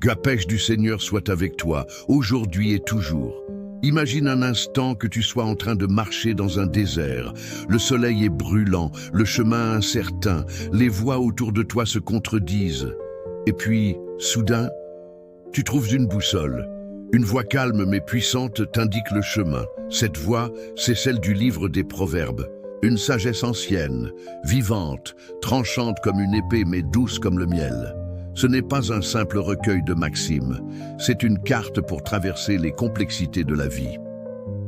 Que la paix du Seigneur soit avec toi, aujourd'hui et toujours. Imagine un instant que tu sois en train de marcher dans un désert. Le soleil est brûlant, le chemin incertain, les voix autour de toi se contredisent. Et puis, soudain, tu trouves une boussole. Une voix calme mais puissante t'indique le chemin. Cette voix, c'est celle du livre des Proverbes. Une sagesse ancienne, vivante, tranchante comme une épée mais douce comme le miel. Ce n'est pas un simple recueil de maximes, c'est une carte pour traverser les complexités de la vie.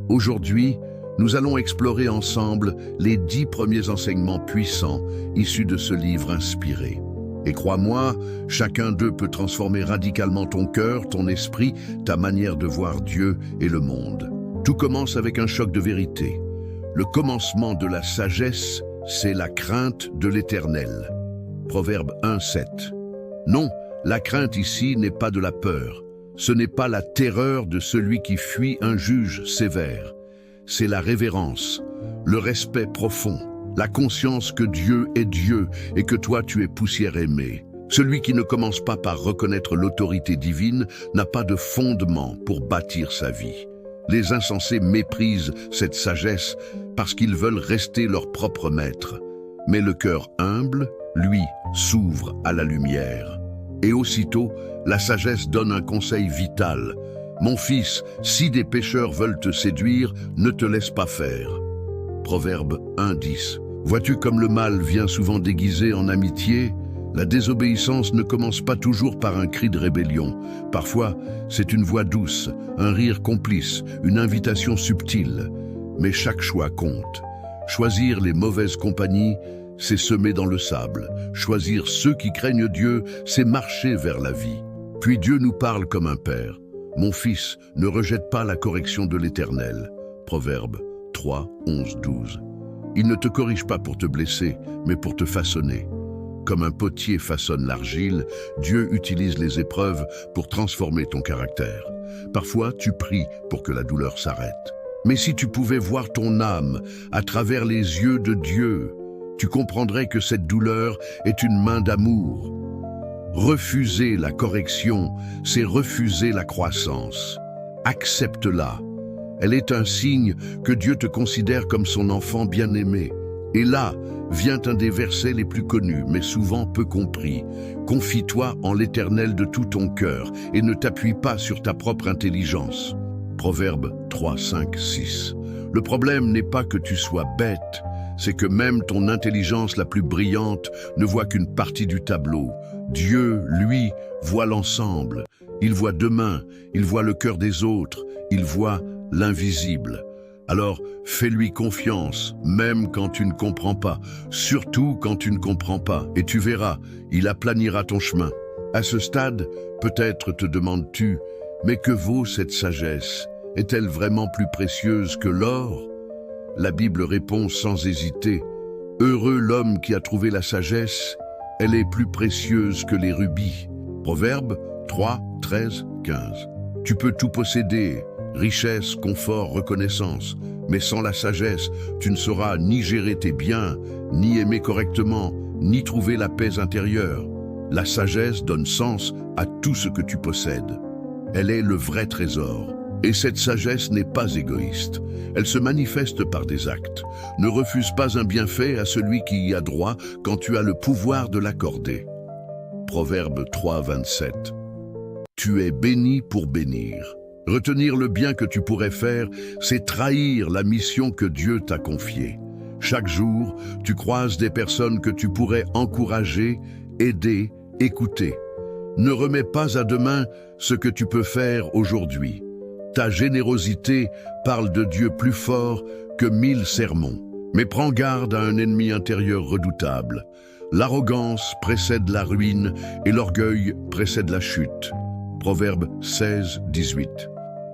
Aujourd'hui, nous allons explorer ensemble les 10 premiers enseignements puissants issus de ce livre inspiré. Et crois-moi, chacun d'eux peut transformer radicalement ton cœur, ton esprit, ta manière de voir Dieu et le monde. Tout commence avec un choc de vérité. Le commencement de la sagesse, c'est la crainte de l'Éternel. Proverbe 1:7. Non, la crainte ici n'est pas de la peur. Ce n'est pas la terreur de celui qui fuit un juge sévère. C'est la révérence, le respect profond, la conscience que Dieu est Dieu et que toi tu es poussière aimée. Celui qui ne commence pas par reconnaître l'autorité divine n'a pas de fondement pour bâtir sa vie. Les insensés méprisent cette sagesse parce qu'ils veulent rester leur propre maître. Mais le cœur humble, lui, s'ouvre à la lumière. Et aussitôt, la sagesse donne un conseil vital. Mon fils, si des pécheurs veulent te séduire, ne te laisse pas faire. Proverbe 1:10. Vois-tu comme le mal vient souvent déguisé en amitié? La désobéissance ne commence pas toujours par un cri de rébellion. Parfois, c'est une voix douce, un rire complice, une invitation subtile. Mais chaque choix compte. Choisir les mauvaises compagnies, c'est semer dans le sable. Choisir ceux qui craignent Dieu, c'est marcher vers la vie. Puis Dieu nous parle comme un père. Mon fils, ne rejette pas la correction de l'Éternel. Proverbe 3:11-12. Il ne te corrige pas pour te blesser, mais pour te façonner. Comme un potier façonne l'argile, Dieu utilise les épreuves pour transformer ton caractère. Parfois, tu pries pour que la douleur s'arrête. Mais si tu pouvais voir ton âme à travers les yeux de Dieu, tu comprendrais que cette douleur est une main d'amour. Refuser la correction, c'est refuser la croissance. Accepte-la. Elle est un signe que Dieu te considère comme son enfant bien-aimé. Et là vient un des versets les plus connus, mais souvent peu compris. Confie-toi en l'Éternel de tout ton cœur et ne t'appuie pas sur ta propre intelligence. Proverbe 3:5-6. Le problème n'est pas que tu sois bête, c'est que même ton intelligence la plus brillante ne voit qu'une partie du tableau. Dieu, lui, voit l'ensemble. Il voit demain, il voit le cœur des autres, il voit l'invisible. Alors, fais-lui confiance, même quand tu ne comprends pas, surtout quand tu ne comprends pas, et tu verras, il aplanira ton chemin. À ce stade, peut-être te demandes-tu, mais que vaut cette sagesse? Est-elle vraiment plus précieuse que l'or? La Bible répond sans hésiter, « Heureux l'homme qui a trouvé la sagesse, elle est plus précieuse que les rubis. » Proverbe 3:13-15. Tu peux tout posséder, richesse, confort, reconnaissance, mais sans la sagesse, tu ne sauras ni gérer tes biens, ni aimer correctement, ni trouver la paix intérieure. La sagesse donne sens à tout ce que tu possèdes. Elle est le vrai trésor. Et cette sagesse n'est pas égoïste. Elle se manifeste par des actes. Ne refuse pas un bienfait à celui qui y a droit quand tu as le pouvoir de l'accorder. Proverbe 3:27. Tu es béni pour bénir. Retenir le bien que tu pourrais faire, c'est trahir la mission que Dieu t'a confiée. Chaque jour, tu croises des personnes que tu pourrais encourager, aider, écouter. Ne remets pas à demain ce que tu peux faire aujourd'hui. Ta générosité parle de Dieu plus fort que 1000 sermons. Mais prends garde à un ennemi intérieur redoutable. L'arrogance précède la ruine et l'orgueil précède la chute. Proverbe 16:18.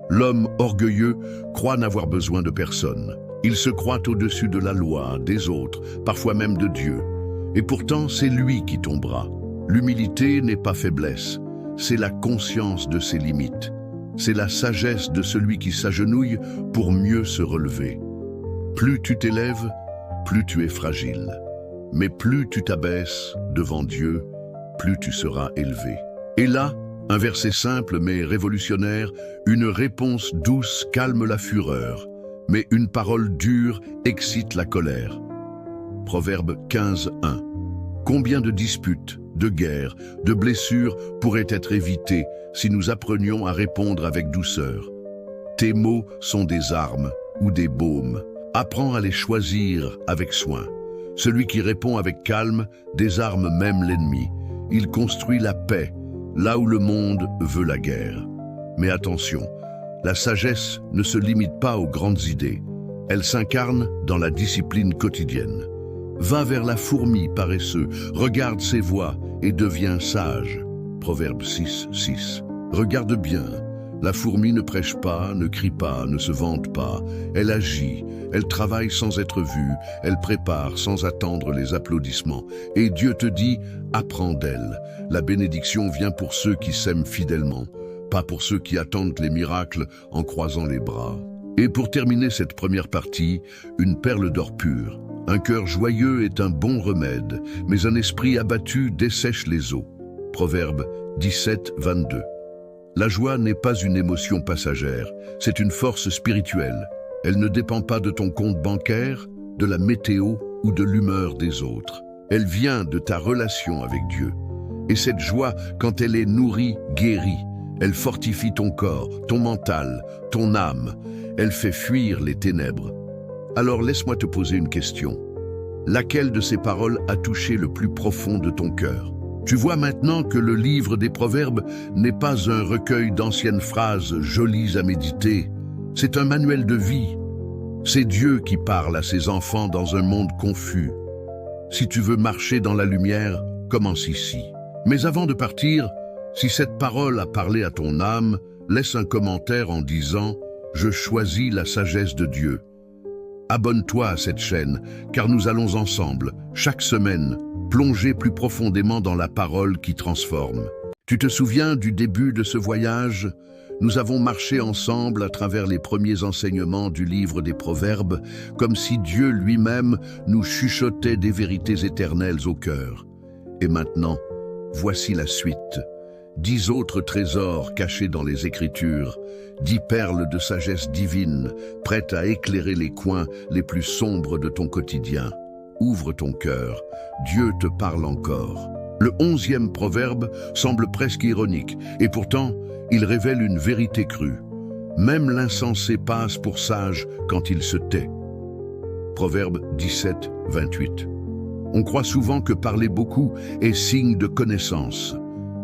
L'homme orgueilleux croit n'avoir besoin de personne. Il se croit au-dessus de la loi, des autres, parfois même de Dieu. Et pourtant, c'est lui qui tombera. L'humilité n'est pas faiblesse, c'est la conscience de ses limites. C'est la sagesse de celui qui s'agenouille pour mieux se relever. Plus tu t'élèves, plus tu es fragile. Mais plus tu t'abaisses devant Dieu, plus tu seras élevé. Et là, Un verset simple mais révolutionnaire, une réponse douce calme la fureur, mais une parole dure excite la colère. Proverbe 15:1. Combien de disputes, de guerres, de blessures pourraient être évitées si nous apprenions à répondre avec douceur? Tes mots sont des armes ou des baumes. Apprends à les choisir avec soin. Celui qui répond avec calme désarme même l'ennemi. Il construit la paix là où le monde veut la guerre. Mais attention, la sagesse ne se limite pas aux grandes idées. Elle s'incarne dans la discipline quotidienne. Va vers la fourmi paresseux, regarde ses voies et deviens sage. Proverbe 6:6. Regarde bien, la fourmi ne prêche pas, ne crie pas, ne se vante pas. Elle agit, elle travaille sans être vue, elle prépare sans attendre les applaudissements. Et Dieu te dit, apprends d'elle. La bénédiction vient pour ceux qui s'aiment fidèlement, pas pour ceux qui attendent les miracles en croisant les bras. Et pour terminer cette première partie, une perle d'or pur. Un cœur joyeux est un bon remède, mais un esprit abattu dessèche les eaux. Proverbe 17:22. La joie n'est pas une émotion passagère, c'est une force spirituelle. Elle ne dépend pas de ton compte bancaire, de la météo ou de l'humeur des autres. Elle vient de ta relation avec Dieu. Et cette joie, quand elle est nourrie, guérit. Elle fortifie ton corps, ton mental, ton âme. Elle fait fuir les ténèbres. Alors laisse-moi te poser une question. Laquelle de ces paroles a touché le plus profond de ton cœur? Tu vois maintenant que le livre des Proverbes n'est pas un recueil d'anciennes phrases jolies à méditer. C'est un manuel de vie. C'est Dieu qui parle à ses enfants dans un monde confus. Si tu veux marcher dans la lumière, commence ici. Mais avant de partir, si cette parole a parlé à ton âme, laisse un commentaire en disant « Je choisis la sagesse de Dieu ». Abonne-toi à cette chaîne, car nous allons ensemble, chaque semaine, plonger plus profondément dans la parole qui transforme. Tu te souviens du début de ce voyage? Nous avons marché ensemble à travers les premiers enseignements du livre des Proverbes, comme si Dieu lui-même nous chuchotait des vérités éternelles au cœur. Et maintenant, voici la suite. 10 autres trésors cachés dans les Écritures, 10 perles de sagesse divine, prêtes à éclairer les coins les plus sombres de ton quotidien. Ouvre ton cœur, Dieu te parle encore. Le 11e proverbe semble presque ironique, et pourtant, il révèle une vérité crue. Même l'insensé passe pour sage quand il se tait. Proverbe 17:28. On croit souvent que parler beaucoup est signe de connaissance.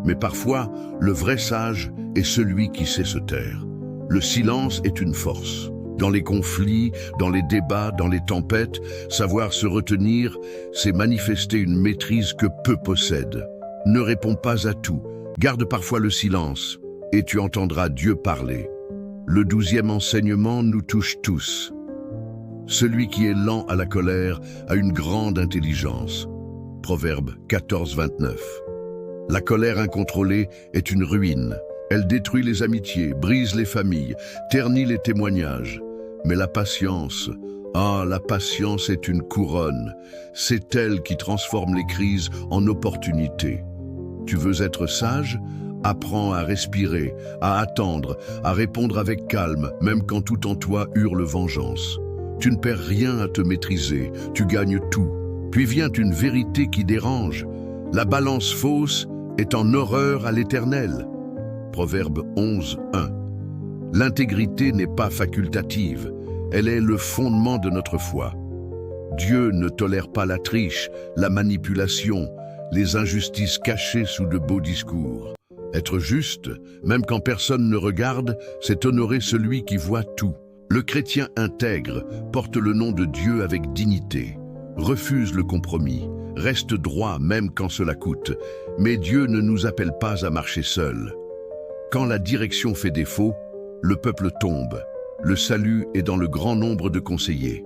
Mais parfois, le vrai sage est celui qui sait se taire. Le silence est une force. Dans les conflits, dans les débats, dans les tempêtes, savoir se retenir, c'est manifester une maîtrise que peu possèdent. Ne réponds pas à tout, garde parfois le silence, et tu entendras Dieu parler. Le 12e enseignement nous touche tous. Celui qui est lent à la colère a une grande intelligence. Proverbe 14:29. La colère incontrôlée est une ruine. Elle détruit les amitiés, brise les familles, ternit les témoignages. Mais la patience, la patience est une couronne. C'est elle qui transforme les crises en opportunités. Tu veux être sage? Apprends à respirer, à attendre, à répondre avec calme, même quand tout en toi hurle vengeance. Tu ne perds rien à te maîtriser, tu gagnes tout. Puis vient une vérité qui dérange. La balance fausse est en horreur à l'Éternel. Proverbe 11:1. L'intégrité n'est pas facultative, elle est le fondement de notre foi. Dieu ne tolère pas la triche, la manipulation, les injustices cachées sous de beaux discours. Être juste, même quand personne ne regarde, c'est honorer celui qui voit tout. Le chrétien intègre porte le nom de Dieu avec dignité, refuse le compromis, reste droit même quand cela coûte. Mais Dieu ne nous appelle pas à marcher seul. Quand la direction fait défaut, le peuple tombe. Le salut est dans le grand nombre de conseillers.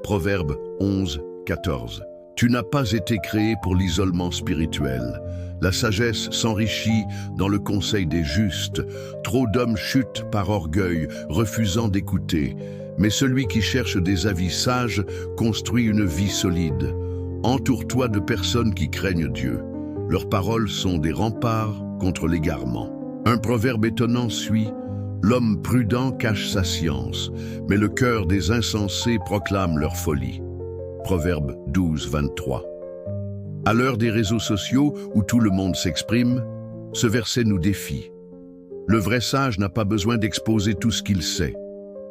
Proverbe 11:14. Tu n'as pas été créé pour l'isolement spirituel. La sagesse s'enrichit dans le conseil des justes. Trop d'hommes chutent par orgueil, refusant d'écouter. Mais celui qui cherche des avis sages construit une vie solide. Entoure-toi de personnes qui craignent Dieu. Leurs paroles sont des remparts contre l'égarement. Un proverbe étonnant suit: l'homme prudent cache sa science, mais le cœur des insensés proclame leur folie. Proverbe 12, 23. À l'heure des réseaux sociaux où tout le monde s'exprime, ce verset nous défie. Le vrai sage n'a pas besoin d'exposer tout ce qu'il sait.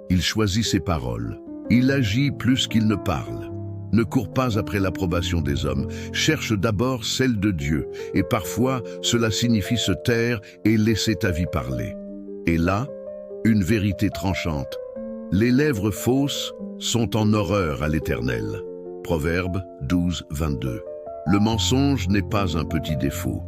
Il choisit ses paroles. Il agit plus qu'il ne parle. Ne court pas après l'approbation des hommes. Cherche d'abord celle de Dieu. Et parfois, cela signifie se taire et laisser ta vie parler. Et là, une vérité tranchante. Les lèvres fausses sont en horreur à l'Éternel. Proverbe 12, 22. Le mensonge n'est pas un petit défaut.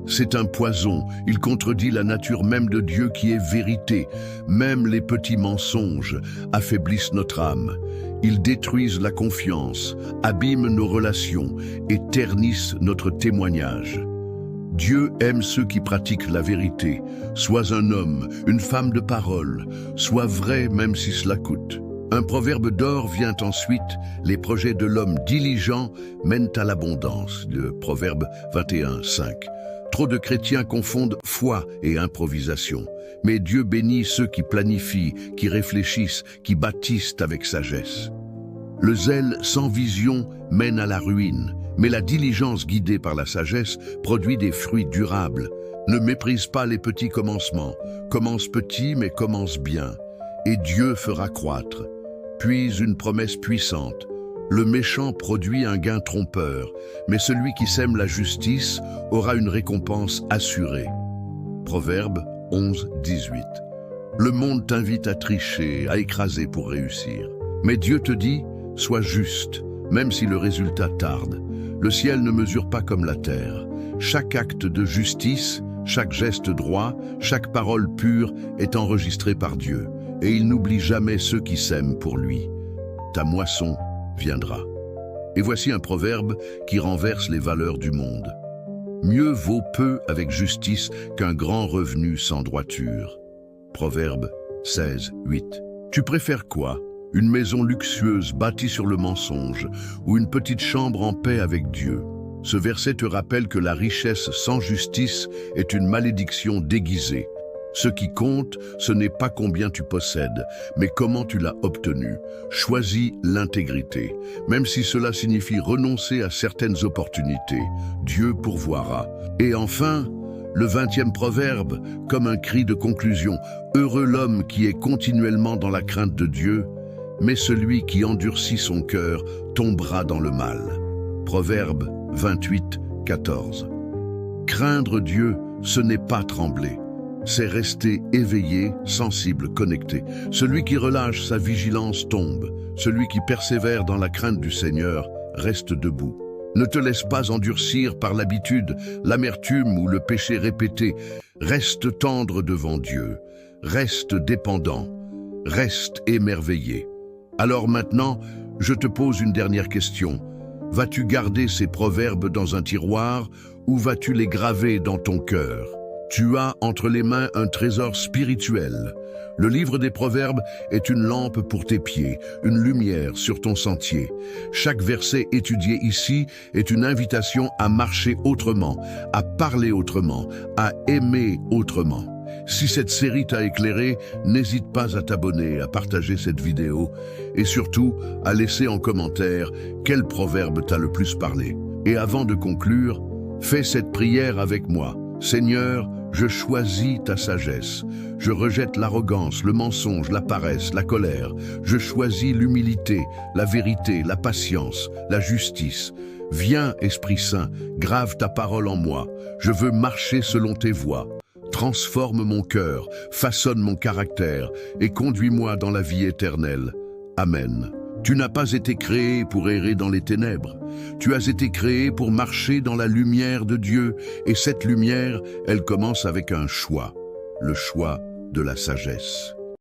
C'est un poison, il contredit la nature même de Dieu qui est vérité. Même les petits mensonges affaiblissent notre âme. Ils détruisent la confiance, abîment nos relations et ternissent notre témoignage. Dieu aime ceux qui pratiquent la vérité. Sois un homme, une femme de parole, sois vrai même si cela coûte. Un proverbe d'or vient ensuite: les projets de l'homme diligent mènent à l'abondance. Le proverbe 21, 5. Trop de chrétiens confondent foi et improvisation. Mais Dieu bénit ceux qui planifient, qui réfléchissent, qui bâtissent avec sagesse. Le zèle sans vision mène à la ruine, mais la diligence guidée par la sagesse produit des fruits durables. Ne méprise pas les petits commencements. Commence petit, mais commence bien. Et Dieu fera croître. Puis une promesse puissante. Le méchant produit un gain trompeur, mais celui qui sème la justice aura une récompense assurée. Proverbe 11, 18. Le monde t'invite à tricher, à écraser pour réussir. Mais Dieu te dit: sois juste, même si le résultat tarde. Le ciel ne mesure pas comme la terre. Chaque acte de justice, chaque geste droit, chaque parole pure est enregistré par Dieu. Et il n'oublie jamais ceux qui s'aiment pour lui. Ta moisson viendra. Et voici un proverbe qui renverse les valeurs du monde. Mieux vaut peu avec justice qu'un grand revenu sans droiture. Proverbe 16, 8. Tu préfères quoi? Une maison luxueuse bâtie sur le mensonge ou une petite chambre en paix avec Dieu? Ce verset te rappelle que la richesse sans justice est une malédiction déguisée. Ce qui compte, ce n'est pas combien tu possèdes, mais comment tu l'as obtenu. Choisis l'intégrité. Même si cela signifie renoncer à certaines opportunités, Dieu pourvoira. Et enfin, le 20e proverbe, comme un cri de conclusion: heureux l'homme qui est continuellement dans la crainte de Dieu, mais celui qui endurcit son cœur tombera dans le mal. Proverbe 28, 14. Craindre Dieu, ce n'est pas trembler. C'est rester éveillé, sensible, connecté. Celui qui relâche sa vigilance tombe. Celui qui persévère dans la crainte du Seigneur reste debout. Ne te laisse pas endurcir par l'habitude, l'amertume ou le péché répété. Reste tendre devant Dieu. Reste dépendant. Reste émerveillé. Alors maintenant, je te pose une dernière question. Vas-tu garder ces proverbes dans un tiroir ou vas-tu les graver dans ton cœur? Tu as entre les mains un trésor spirituel. Le livre des Proverbes est une lampe pour tes pieds, une lumière sur ton sentier. Chaque verset étudié ici est une invitation à marcher autrement, à parler autrement, à aimer autrement. Si cette série t'a éclairé, n'hésite pas à t'abonner, à partager cette vidéo et surtout à laisser en commentaire quel proverbe t'a le plus parlé. Et avant de conclure, fais cette prière avec moi. Seigneur, je choisis ta sagesse. Je rejette l'arrogance, le mensonge, la paresse, la colère. Je choisis l'humilité, la vérité, la patience, la justice. Viens, Esprit Saint, grave ta parole en moi. Je veux marcher selon tes voies. Transforme mon cœur, façonne mon caractère et conduis-moi dans la vie éternelle. Amen. Tu n'as pas été créé pour errer dans les ténèbres. Tu as été créé pour marcher dans la lumière de Dieu. Et cette lumière, elle commence avec un choix, le choix de la sagesse.